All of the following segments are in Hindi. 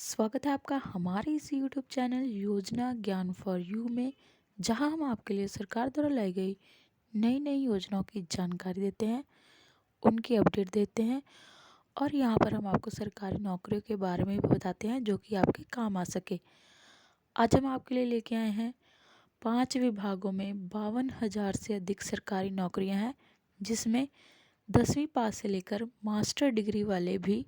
स्वागत है आपका हमारे इस यूट्यूब चैनल योजना ज्ञान फॉर यू में, जहां हम आपके लिए सरकार द्वारा लाई गई नई नई योजनाओं की जानकारी देते हैं, उनकी अपडेट देते हैं और यहां पर हम आपको सरकारी नौकरियों के बारे में भी बताते हैं जो कि आपके काम आ सके। आज हम आपके लिए लेके आए हैं 5 विभागों में 52,000 से अधिक सरकारी नौकरियां हैं, जिसमें 10वीं पास से लेकर मास्टर डिग्री वाले भी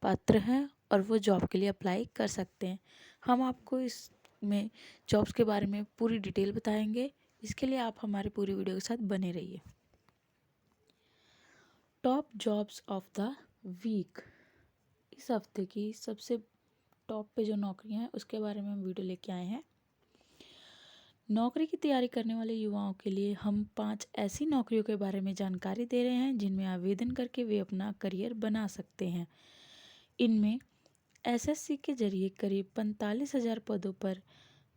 पात्र हैं और वो जॉब के लिए अप्लाई कर सकते हैं। हम आपको इसमें जॉब्स के बारे में पूरी डिटेल बताएंगे। इसके लिए आप हमारी पूरी वीडियो के साथ बने रहिए। Top jobs of the week, इस हफ्ते की सबसे टॉप पे जो नौकरियां हैं उसके बारे में हम वीडियो लेके आए हैं। नौकरी की तैयारी करने वाले युवाओं के लिए हम 5 ऐसी नौकरियों के बारे में जानकारी दे रहे हैं जिनमें आवेदन करके वे अपना करियर बना सकते हैं। इनमें एसएससी के जरिए करीब 45,000 पदों पर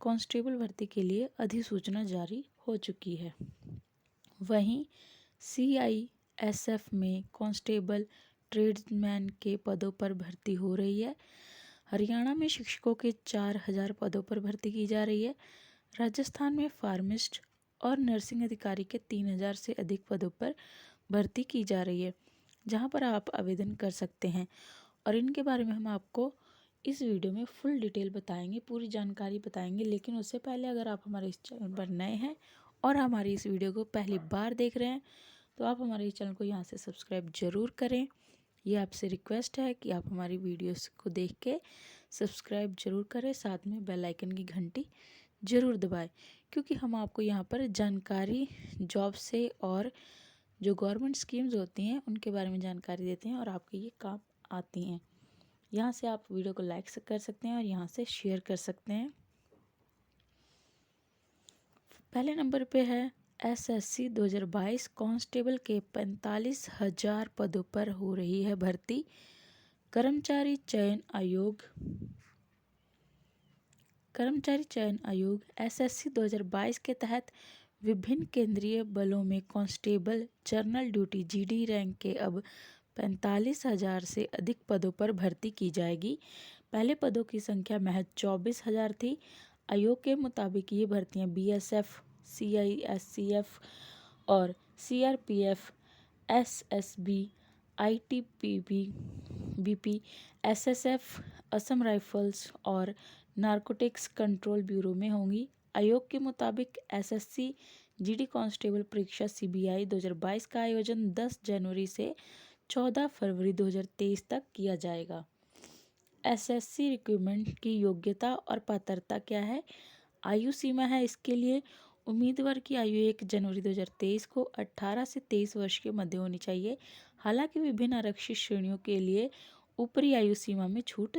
कांस्टेबल भर्ती के लिए अधिसूचना जारी हो चुकी है। वहीं सीआईएसएफ में कांस्टेबल ट्रेड्समैन के पदों पर भर्ती हो रही है। हरियाणा में शिक्षकों के 4,000 पदों पर भर्ती की जा रही है। राजस्थान में फार्मिस्ट और नर्सिंग अधिकारी के 3,000 से अधिक पदों पर भर्ती की जा रही है, जहां पर आप आवेदन कर सकते हैं। और इनके बारे में हम आपको इस वीडियो में फुल डिटेल बताएंगे, पूरी जानकारी बताएंगे। लेकिन उससे पहले अगर आप हमारे इस चैनल पर नए हैं और हमारी इस वीडियो को पहली बार देख रहे हैं तो आप हमारे इस चैनल को यहाँ से सब्सक्राइब जरूर करें। ये आपसे रिक्वेस्ट है कि आप हमारी वीडियोस को देख के सब्सक्राइब जरूर करें, साथ में बेल आइकन की घंटी जरूर दबाएं, क्योंकि हम आपको यहाँ पर जानकारी जॉब से और जो गवर्नमेंट स्कीम्स होती हैं उनके बारे में जानकारी देते हैं और आपके ये काम आती हैं। यहाँ से आप वीडियो को लाइक कर सकते हैं और यहाँ से शेयर कर सकते हैं। पहले नंबर पे है एसएससी 2022 कांस्टेबल के 45,000 पदों पर हो रही है भर्ती। कर्मचारी चयन आयोग एसएससी 2022 के तहत विभिन्न केंद्रीय बलों में constable general duty GD rank के अब 45,000 से अधिक पदों पर भर्ती की जाएगी। पहले पदों की संख्या महज 24,000 थी। आयोग के मुताबिक ये भर्तियां बीएसएफ, सीआईएससीएफ और CRPF, SSB, ITBP, BP, SSF, Assam rifles और नारकोटिक्स कंट्रोल ब्यूरो में होंगी। आयोग के मुताबिक एसएससी जीडी कांस्टेबल परीक्षा सीबीआई 2022 का आयोजन 10 जनवरी से 14 फरवरी 2023 तक किया जाएगा। एसएससी रिक्रूटमेंट की योग्यता और पात्रता क्या है? आयु सीमा है इसके लिए उम्मीदवार की आयु 1 जनवरी 2023 को 18 से 23 वर्ष के मध्य होनी चाहिए। हालांकि विभिन्न आरक्षित श्रेणियों के लिए ऊपरी आयु सीमा में छूट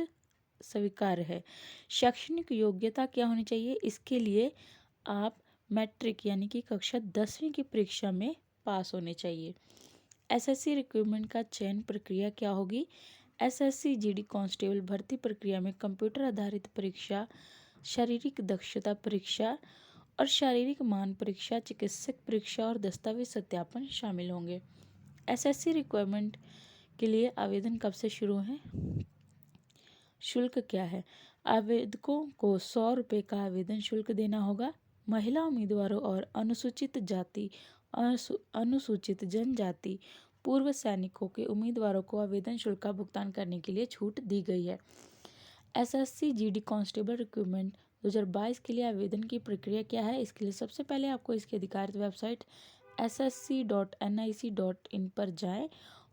स्वीकार है। शैक्षणिक योग्यता क्या होनी चाहिए? इसके लिए आप मैट्रिक यानी कि कक्षा 10वीं की परीक्षा में पास होने चाहिए। एसएससी रिक्रूटमेंट का चयन प्रक्रिया क्या होगी? एसएससी जीडी कांस्टेबल भर्ती प्रक्रिया में कंप्यूटर आधारित परीक्षा, शारीरिक दक्षता परीक्षा और शारीरिक मान परीक्षा, चिकित्सक परीक्षा और दस्तावेज सत्यापन शामिल होंगे। एसएससी रिक्वायरमेंट के लिए आवेदन कब से शुरू है? शुल्क क्या है? आवेदकों को 100 रुपये का आवेदन शुल्क देना होगा। महिला उम्मीदवारों और अनुसूचित जाति, अनुसूचित जनजाति, पूर्व सैनिकों के उम्मीदवारों को आवेदन शुल्क का भुगतान करने के लिए छूट दी गई है। एसएससी जीडी कांस्टेबल रिक्रूटमेंट 2022 के लिए आवेदन की प्रक्रिया क्या है? इसके लिए सबसे पहले आपको इसकी अधिकारित वेबसाइट ssc.nic.in पर जाएं।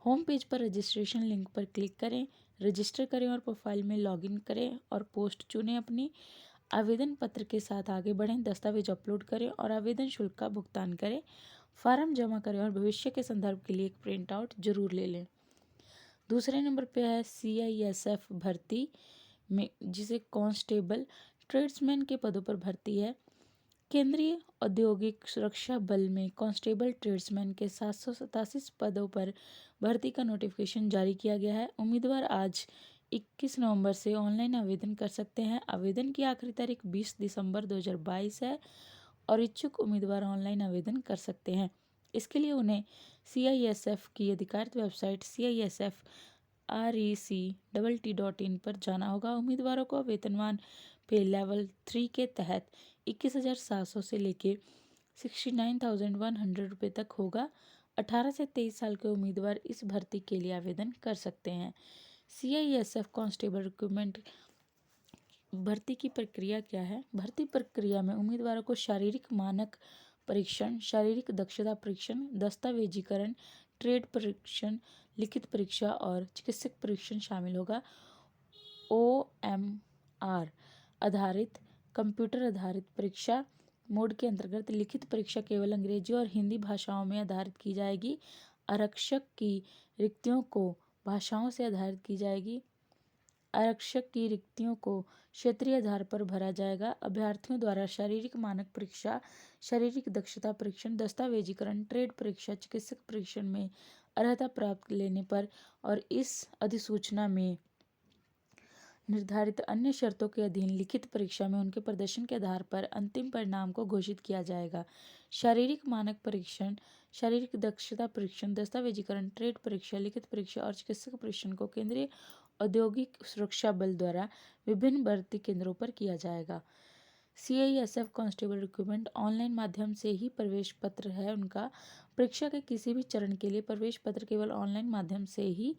होम पेज पर रजिस्ट्रेशन लिंक पर क्लिक करें, रजिस्टर करें और प्रोफाइल में लॉगिन करें और पोस्ट चुनें। अपनी आवेदन पत्र के साथ आगे बढ़ें, दस्तावेज अपलोड करें और आवेदन शुल्क का भुगतान करें। फॉर्म जमा करें और भविष्य के संदर्भ के लिए एक प्रिंट आउट जरूर ले लें। दूसरे नंबर पे है सीआईएसएफ भर्ती में, जिसे कांस्टेबल ट्रेड्समैन के पदों पर भर्ती है। केंद्रीय औद्योगिक सुरक्षा बल में कांस्टेबल ट्रेड्समैन के 787 पदों पर भर्ती का नोटिफिकेशन जारी किया गया है। उम्मीदवार आज 21 नवंबर से ऑनलाइन आवेदन कर सकते हैं। आवेदन की आखिरी तारीख 20 दिसंबर 2022 है और इच्छुक उम्मीदवार ऑनलाइन आवेदन कर सकते हैं। इसके लिए उन्हें सीआईएसएफ की अधिकारित वेबसाइट CISF RECTT.in पर जाना होगा। उम्मीदवारों को वेतनमान पे लेवल 3 के तहत 21,700 से लेके 69,100 रुपये तक होगा। 18 से 23 साल के उम्मीदवार इस भर्ती के लिए आवेदन कर सकते हैं। CISF कांस्टेबल रिक्रूटमेंट भर्ती की प्रक्रिया क्या है? भर्ती प्रक्रिया में उम्मीदवारों को शारीरिक मानक परीक्षण, शारीरिक दक्षता परीक्षण, दस्तावेजीकरण, ट्रेड परीक्षण, लिखित परीक्षा और चिकित्सक परीक्षण शामिल होगा। OMR आधारित कंप्यूटर आधारित परीक्षा मोड के अंतर्गत लिखित परीक्षा केवल अंग्रेजी और हिंदी भाषाओं में आधारित की जाएगी। आरक्षक की रिक्तियों को भाषाओं से आधारित की जाएगी। आरक्षक की रिक्तियों को क्षेत्रीय आधार पर भरा जाएगा। अभ्यर्थियों द्वारा शारीरिक मानक परीक्षा, शारीरिक दक्षता परीक्षण, दस्तावेजीकरण, ट्रेड परीक्षा, चिकित्सक परीक्षण में अर्हता प्राप्त लेने पर और इस अधिसूचना में निर्धारित अन्य शर्तों के अधीन लिखित परीक्षा में उनके प्रदर्शन के आधार पर अंतिम परिणाम को घोषित किया जाएगा। शारीरिक मानक परीक्षण, शारीरिक दक्षता परीक्षण, दस्तावेजीकरण, ट्रेड परीक्षा, लिखित परीक्षा और चिकित्सक परीक्षण को केंद्रीय औद्योगिक सुरक्षा बल द्वारा विभिन्न भर्ती केंद्रों पर किया जाएगा। CISF कांस्टेबल रिक्रूटमेंट ऑनलाइन माध्यम से ही प्रवेश पत्र है उनका। परीक्षा के किसी भी चरण के लिए प्रवेश पत्र केवल ऑनलाइन माध्यम से ही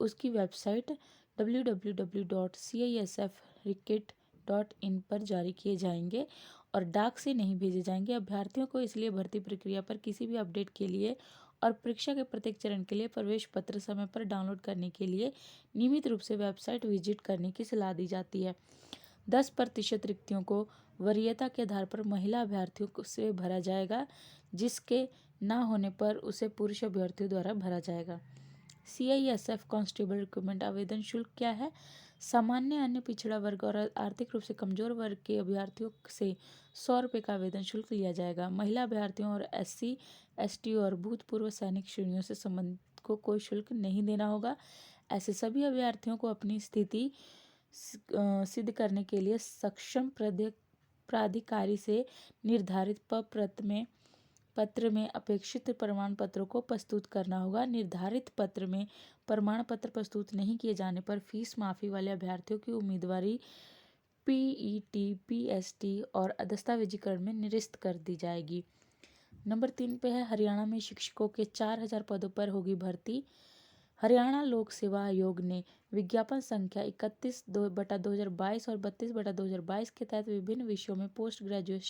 उसकी वेबसाइट www.cisfricket.in पर जारी किए जाएंगे और डाक से नहीं भेजे जाएंगे। अभ्यर्थियों को इसलिए भर्ती प्रक्रिया पर किसी भी अपडेट के लिए और परीक्षा के प्रत्येक चरण के लिए प्रवेश पत्र समय पर डाउनलोड करने के लिए नियमित रूप से वेबसाइट विजिट करने की सलाह दी जाती है। 10% रिक्तियों को वरीयता के आधार पर महिला अभ्यर्थियों से भरा जाएगा, जिसके ना होने पर उसे पुरुष अभ्यर्थियों द्वारा भरा जाएगा। CISF कांस्टेबल रिक्रूटमेंट आवेदन शुल्क क्या है? सामान्य, अन्य पिछड़ा वर्ग और आर्थिक रूप से कमजोर वर्ग के अभ्यर्थियों से 100 रुपये का आवेदन शुल्क लिया जाएगा। महिला अभ्यर्थियों और SC, ST और भूतपूर्व सैनिक श्रेणियों से संबंधित को कोई शुल्क नहीं देना होगा। ऐसे सभी अभ्यर्थियों को अपनी स्थिति सिद्ध करने के लिए सक्षम प्राधिकारी से निर्धारित पत्र में अपेक्षित प्रमाण पत्रों को प्रस्तुत करना होगा। निर्धारित पत्र में प्रमाण पत्र प्रस्तुत नहीं किए जाने पर फीस माफी वाले अभ्यर्थियों की उम्मीदवारी PET, PST और दस्तावेजीकरण में निरस्त कर दी जाएगी। नंबर 3 पे है हरियाणा में शिक्षकों के 4000 पदों पर होगी भर्ती। हरियाणा लोक सेवा आयोग ने विज्ञापन संख्या 31/2022 और 32/2022 के तहत विभिन्न विषयों में पोस्ट ग्रेजुएट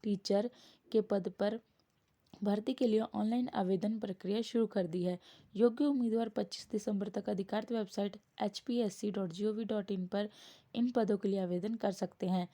टीचर के पद पर भर्ती के लिए ऑनलाइन आवेदन प्रक्रिया शुरू कर दी है। योग्य उम्मीदवार 25 दिसंबर तक अधिकारित वेबसाइट hpsc.gov.in पर इन पदों के लिए आवेदन कर सकते हैं।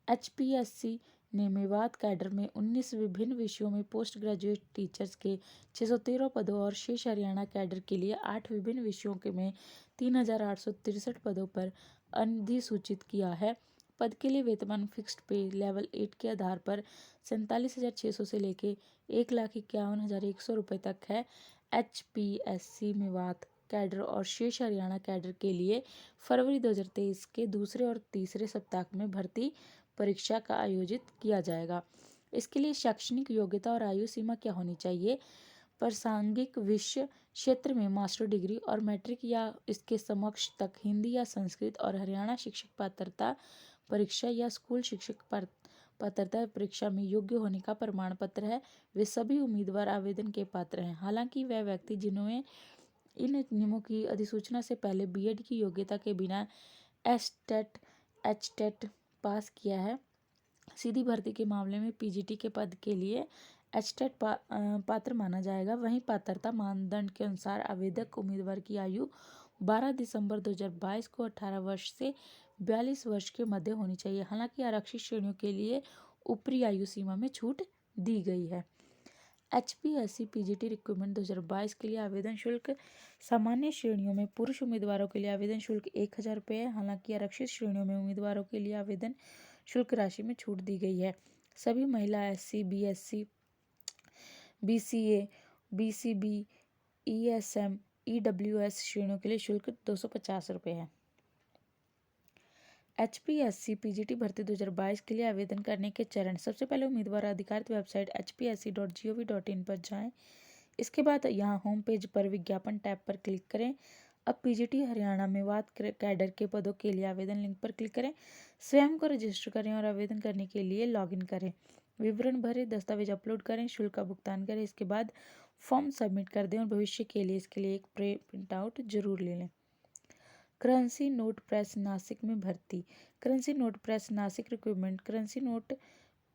HPSC ने मेवात कैडर में 19 विभिन्न विषयों में पोस्ट ग्रेजुएट टीचर्स के 613 पदों और शेष हरियाणा कैडर के लिए 8 विभिन्न विषयों के में 3863 पदों पर अधिसूचित किया है। पद के लिए वेतनमान फिक्स्ड पे लेवल 8 के आधार पर 47,600 से लेके 1,51,100 रुपये तक है। HPSC मेवात कैडर और शेष हरियाणा कैडर के लिए फरवरी 2023 के दूसरे और तीसरे सप्ताह में भर्ती परीक्षा का आयोजित किया जाएगा। इसके लिए शैक्षणिक योग्यता और आयु सीमा क्या होनी चाहिए? प्रासंगिक विषय क्षेत्र में मास्टर डिग्री और मैट्रिक या इसके समकक्ष तक हिंदी या संस्कृत और हरियाणा शिक्षक पात्रता परीक्षा या स्कूल शिक्षक पात्रता परीक्षा में योग्य होने का प्रमाण पत्र है। वे सभी उम्मीदवार आवेदन के पात्र हैं। हालांकि वह व्यक्ति जिन्होंने इन नियमों की अधिसूचना से पहले BEd की योग्यता के बिना STET, HTET पास किया है। सीधी भर्ती के मामले में PGT के पद के लिए HTET पात्र माना जाएगा। वहीं पात्रता मानदंड के अनुसार आवेदक उम्मीदवार की आयु 12 दिसंबर 2022 को 18 वर्ष से 42 वर्ष के मध्य होनी चाहिए। हालांकि आरक्षित श्रेणियों के लिए ऊपरी आयु सीमा में छूट दी गई है। HPSC PGT रिक्रूटमेंट 2022 के लिए आवेदन शुल्क सामान्य श्रेणियों में पुरुष उम्मीदवारों के लिए आवेदन शुल्क 1000 रुपये है। हालांकि आरक्षित श्रेणियों में उम्मीदवारों के लिए आवेदन शुल्क राशि में छूट दी गई है। सभी महिला SC, BSC, BCA, BCB, ESM, EWS श्रेणियों के लिए शुल्क 250 रुपये है। HPSC PGT भर्ती 2022 के लिए आवेदन करने के चरण। सबसे पहले उम्मीदवार अधिकारित वेबसाइट hpsc.gov.in पर जाएं। इसके बाद यहाँ होम पेज पर विज्ञापन टैब पर क्लिक करें। अब पीजीटी हरियाणा में वाद कैडर के पदों के लिए आवेदन लिंक पर क्लिक करें, स्वयं को रजिस्टर करें और आवेदन करने के लिए लॉगिन करें, विवरण भरें, दस्तावेज अपलोड करें, शुल्क का भुगतान करें। इसके बाद फॉर्म सबमिट कर दें और भविष्य के लिए इसके लिए एक प्रिंट आउट जरूर ले लें। करेंसी नोट प्रेस नासिक में भर्ती। Currency note press Nashik recruitment. Currency note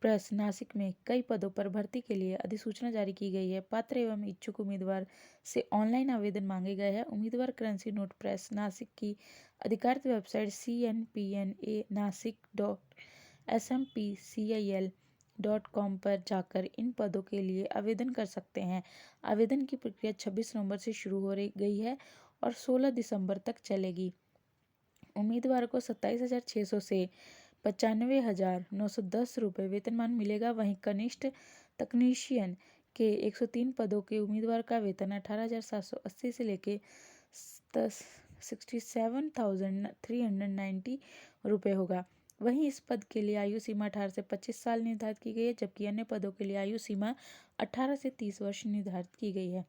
press Nashik में कई पदों पर भर्ती के लिए अधिसूचना जारी की गई है। पात्र एवं इच्छुक उम्मीदवार से ऑनलाइन आवेदन मांगे गए हैं। उम्मीदवार करेंसी नोट प्रेस नासिक की अधिकारित वेबसाइट cnpna.nasik.smp.cil.com पर जाकर इन पदों के लिए आवेदन कर सकते हैं। आवेदन की प्रक्रिया 26 नवंबर से शुरू हो गई है और 16 दिसंबर तक चलेगी। उम्मीदवार को 27,600 से 95,910 रुपये वेतनमान मिलेगा। वहीं कनिष्ठ तकनीशियन के 103 पदों के उम्मीदवार का वेतन 18,780 से लेकर 67,390 रुपये होगा। वहीं इस पद के लिए आयु सीमा 18 से 25 साल निर्धारित की गई है, जबकि अन्य पदों के लिए आयु सीमा 18 से 30 वर्ष निर्धारित की गई है।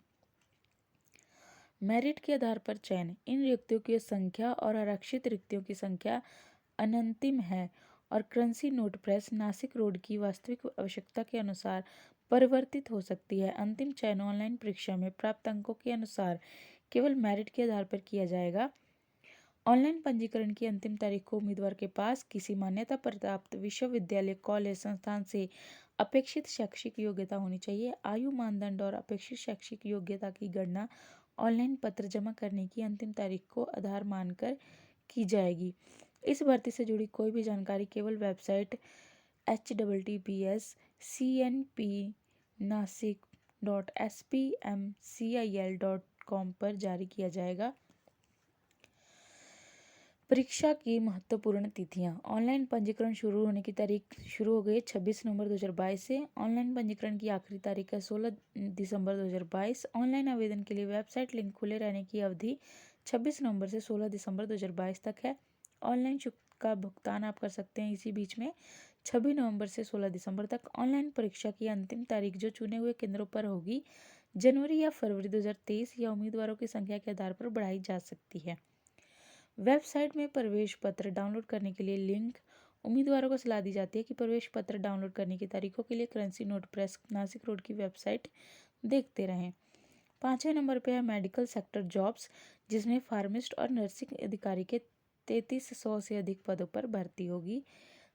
मेरिट के आधार पर चयन। इन रिक्तियों की संख्या और आरक्षित रिक्तियों की संख्या अनंतिम है और currency note press Nashik road की वास्तविक आवश्यकता के अनुसार परिवर्तित हो सकती है। अंतिम चयन ऑनलाइन परीक्षा में प्राप्त अंकों के अनुसार केवल मेरिट के आधार पर किया जाएगा। ऑनलाइन पंजीकरण की अंतिम तारीख को उम्मीदवार के पास किसी मान्यता प्राप्त विश्वविद्यालय, कॉलेज, संस्थान से अपेक्षित शैक्षिक योग्यता होनी चाहिए। आयु मानदंड और अपेक्षित शैक्षिक योग्यता की गणना ऑनलाइन पत्र जमा करने की अंतिम तारीख को आधार मानकर की जाएगी। इस भर्ती से जुड़ी कोई भी जानकारी केवल वेबसाइट https://cnpnasik.spmcil.com पर जारी किया जाएगा। परीक्षा की महत्वपूर्ण तिथियां। ऑनलाइन पंजीकरण शुरू होने की तारीख शुरू हो गई 26 नवंबर 2022 से। ऑनलाइन पंजीकरण की आखिरी तारीख है 16 दिसंबर 2022। ऑनलाइन आवेदन के लिए वेबसाइट लिंक खुले रहने की अवधि 26 नवंबर से 16 दिसंबर 2022 तक है। ऑनलाइन शुल्क का भुगतान आप कर सकते हैं इसी बीच में 26 नवंबर से 16 दिसंबर तक। ऑनलाइन परीक्षा की अंतिम तारीख जो चुने हुए केंद्रों पर होगी जनवरी या फरवरी 2023 या उम्मीदवारों की संख्या के आधार पर बढ़ाई जा सकती है। वेबसाइट में प्रवेश पत्र डाउनलोड करने के लिए लिंक। उम्मीदवारों को सलाह दी जाती है कि प्रवेश पत्र डाउनलोड करने की तारीखों के लिए currency note press Nashik road की वेबसाइट देखते रहें। 5वें नंबर पे है मेडिकल सेक्टर जॉब्स, जिसमें फार्मासिस्ट और नर्सिंग अधिकारी के 3300 से अधिक पदों पर भर्ती होगी।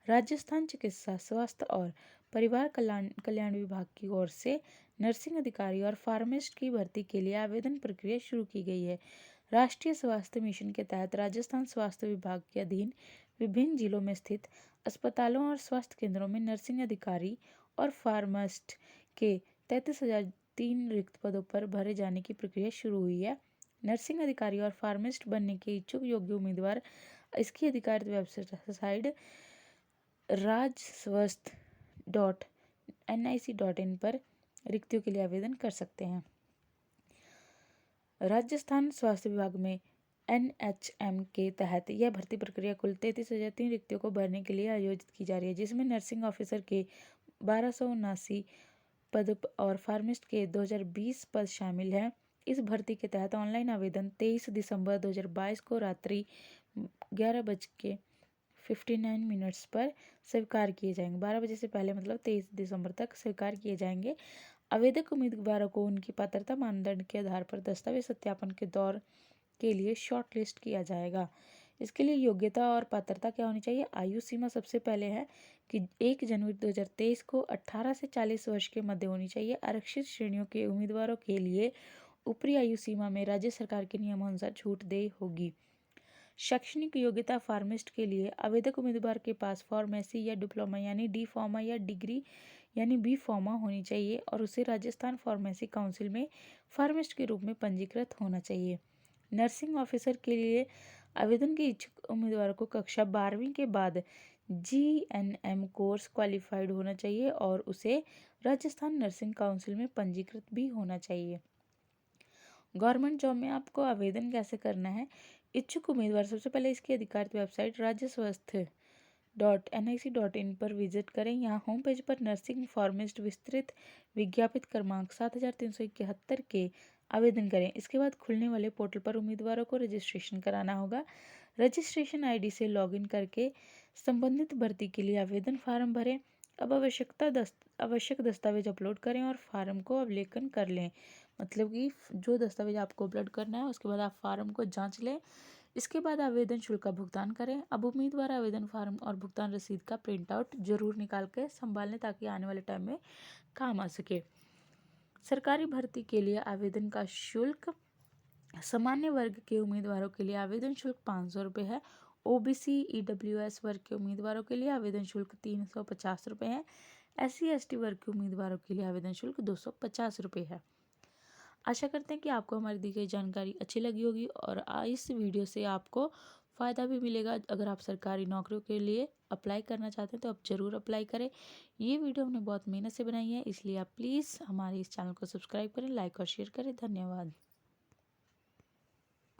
राजस्थान चिकित्सा, स्वास्थ्य और परिवार कल्याण विभाग की ओर से नर्सिंग अधिकारी और फार्मासिस्ट की भर्ती के लिए आवेदन प्रक्रिया शुरू की गई है। राष्ट्रीय स्वास्थ्य मिशन के तहत राजस्थान स्वास्थ्य विभाग के अधीन विभिन्न जिलों में स्थित अस्पतालों और स्वास्थ्य केंद्रों में नर्सिंग अधिकारी और फार्मासिस्ट के 33,003 रिक्त पदों पर भरे जाने की प्रक्रिया शुरू हुई है। नर्सिंग अधिकारी और फार्मासिस्ट बनने के इच्छुक योग्य उम्मीदवार इसकी अधिकारित वेबसाइट rajswasth.nic.in पर रिक्तियों के लिए आवेदन कर सकते हैं। राजस्थान स्वास्थ्य विभाग में NHM के तहत यह भर्ती प्रक्रिया कुल 33,003 रिक्तियों को भरने के लिए आयोजित की जा रही है, जिसमें नर्सिंग ऑफिसर के 1279 पद और फार्मासिस्ट के 2020 पद शामिल हैं। इस भर्ती के तहत ऑनलाइन आवेदन 23 दिसंबर 2022 को रात्रि 11:59 पर स्वीकार किए जाएंगे। 12 बजे से पहले मतलब 23 दिसंबर तक स्वीकार किए जाएंगे। आवेदक उम्मीदवारों को उनकी पात्रता मानदंड के आधार पर दस्तावेज सत्यापन के दौर के लिए शॉर्ट लिस्ट किया जाएगा। इसके लिए योग्यता और पात्रता क्या होनी चाहिए? आयु सीमा सबसे पहले है कि 1 जनवरी 2023 को 18 से 40 वर्ष के मध्य होनी चाहिए। आरक्षित श्रेणियों के उम्मीदवारों के लिए ऊपरी आयु सीमा में राज्य सरकार के नियमानुसार छूट दे होगी। शैक्षणिक योग्यता फार्मासिस्ट के लिए आवेदक उम्मीदवार के पास फार्मेसी या डिप्लोमा यानी डी फार्मा या डिग्री यानी बी फार्मा होनी चाहिए और उसे राजस्थान फार्मेसी काउंसिल में फार्मासिस्ट के रूप में पंजीकृत होना चाहिए। नर्सिंग ऑफिसर के लिए आवेदन के इच्छुक उम्मीदवारों को कक्षा 12वीं के बाद GNM कोर्स क्वालिफाइड होना चाहिए और उसे राजस्थान नर्सिंग काउंसिल में पंजीकृत भी होना चाहिए। गवर्नमेंट जॉब में आपको आवेदन कैसे करना है? इच्छुक उम्मीदवार सबसे पहले इसकी अधिकारित वेबसाइट rajswasth.nic.in पर विजिट करें। यहाँ होम पेज पर नर्सिंग फार्मासिस्ट विस्तृत विज्ञापित क्रमांक 7371 के आवेदन करें। इसके बाद खुलने वाले पोर्टल पर उम्मीदवारों को रजिस्ट्रेशन कराना होगा। रजिस्ट्रेशन आईडी से लॉगिन करके संबंधित भर्ती के लिए आवेदन फार्म भरें। अब आवश्यक दस्तावेज अपलोड करें और फार्म को अवलोकन कर लें। मतलब कि जो दस्तावेज आपको अपलोड करना है उसके बाद आप फार्म को जांच लें। इसके बाद आवेदन शुल्क का भुगतान करें। अब उम्मीदवार आवेदन फार्म और भुगतान रसीद का प्रिंट आउट जरूर निकाल के संभाल लें ताकि आने वाले टाइम में काम आ सके। सरकारी भर्ती के लिए आवेदन का शुल्क सामान्य वर्ग के उम्मीदवारों के लिए आवेदन शुल्क 500 रुपये है। ओबीसी ईडब्ल्यूएस वर्ग के उम्मीदवारों के लिए आवेदन शुल्क 350 रुपये है। SC ST वर्ग के उम्मीदवारों के लिए आवेदन शुल्क 250 रुपये है। आशा करते हैं कि आपको हमारी दी गई जानकारी अच्छी लगी होगी और इस वीडियो से आपको फ़ायदा भी मिलेगा। अगर आप सरकारी नौकरियों के लिए अप्लाई करना चाहते हैं तो आप ज़रूर अप्लाई करें। ये वीडियो हमने बहुत मेहनत से बनाई है, इसलिए आप प्लीज़ हमारे इस चैनल को सब्सक्राइब करें, लाइक और शेयर करें। धन्यवाद।